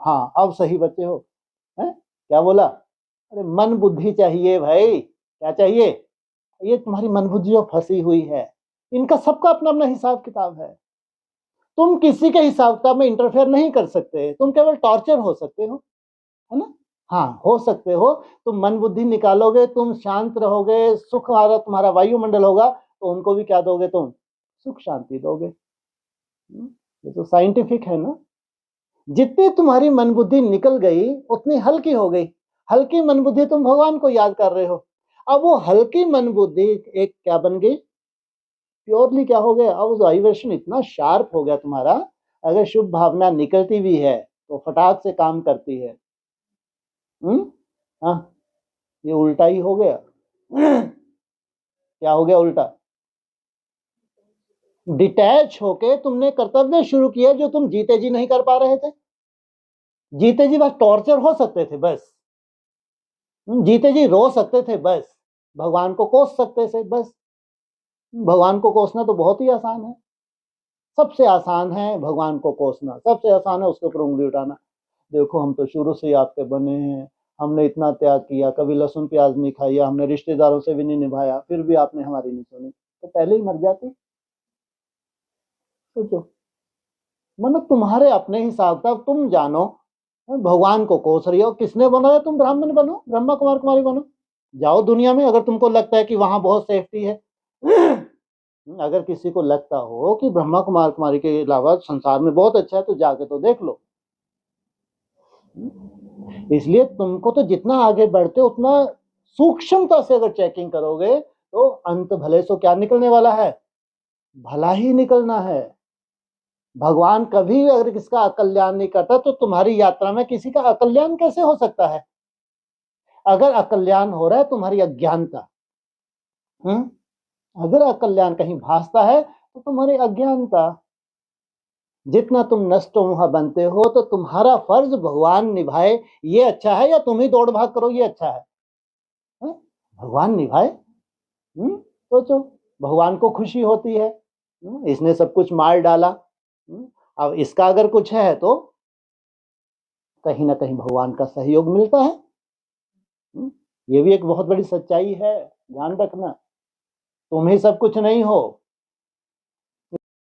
हाँ अब सही बच्चे हो। हैं क्या बोला? अरे मन बुद्धि चाहिए भाई, क्या चाहिए? ये तुम्हारी मन बुद्धि जो फंसी हुई है, इनका सबका अपना अपना हिसाब किताब है। तुम किसी के हिसाब किताब में इंटरफेयर नहीं कर सकते, तुम केवल टॉर्चर हो सकते हो, है ना? हाँ हो सकते हो। तुम मन बुद्धि निकालोगे, तुम शांत रहोगे, सुख आ रहा तुम्हारा वायुमंडल होगा, तो उनको भी क्या दोगे तुम? सुख शांति दोगे। ये तो साइंटिफिक है ना। जितनी तुम्हारी मन बुद्धि निकल गई उतनी हल्की हो गई। हल्की मन बुद्धि तुम भगवान को याद कर रहे हो। अब वो हल्की मन बुद्धि एक क्या बन गई? प्योरली क्या हो गया? अब वाइब्रेशन इतना शार्प हो गया तुम्हारा, अगर शुभ भावना निकलती भी है तो फटाक से काम करती है। हाँ ये उल्टा ही हो गया। क्या हो गया उल्टा? डिटैच होके तुमने कर्तव्य शुरू किया जो तुम जीते जी नहीं कर पा रहे थे। जीते जी बस टॉर्चर हो सकते थे बस, जीते जी रो सकते थे बस, भगवान को कोस सकते थे बस। भगवान को कोसना तो बहुत ही आसान है, सबसे आसान है भगवान को कोसना, सबसे आसान है उसके ऊपर उंगली उठाना। देखो हम तो शुरू से ही आपके बने हैं, हमने इतना त्याग किया, कभी लहसुन प्याज नहीं खाया, हमने रिश्तेदारों से भी नहीं निभाया, फिर भी आपने हमारी नहीं सुनी, तो पहले ही मर जाती। सोचो, मतलब तुम्हारे अपने हिसाब का तुम जानो, भगवान को कोस रही हो, किसने बनाया? तुम ब्राह्मण बनो, ब्रह्मा कुमार कुमारी बनो, जाओ दुनिया में, अगर तुमको लगता है कि वहां बहुत सेफ्टी है। अगर किसी को लगता हो कि ब्रह्मा कुमार कुमारी के अलावा संसार में बहुत अच्छा है, तो जाके तो देख लो। इसलिए तुमको तो जितना आगे बढ़ते उतना सूक्ष्मता से अगर चेकिंग करोगे तो अंत भले सो क्या निकलने वाला है? भला ही निकलना है। भगवान कभी अगर किसका अकल्याण नहीं करता तो तुम्हारी यात्रा में किसी का अकल्याण कैसे हो सकता है? अगर अकल्याण हो रहा है तुम्हारी अज्ञानता, अगर अकल्याण कहीं भासता है तो तुम्हारी अज्ञानता। जितना तुम नष्ट वहां बनते हो तो तुम्हारा फर्ज भगवान निभाए ये अच्छा है, या तुम ही दौड़ भाग करो ये अच्छा है? भगवान निभाए। सोचो, भगवान को खुशी होती है, इसने सब कुछ मार डाला, अब इसका अगर कुछ है तो कहीं ना कहीं भगवान का सहयोग मिलता है। ये भी एक बहुत बड़ी सच्चाई है, ध्यान रखना। तुम ही सब कुछ नहीं हो,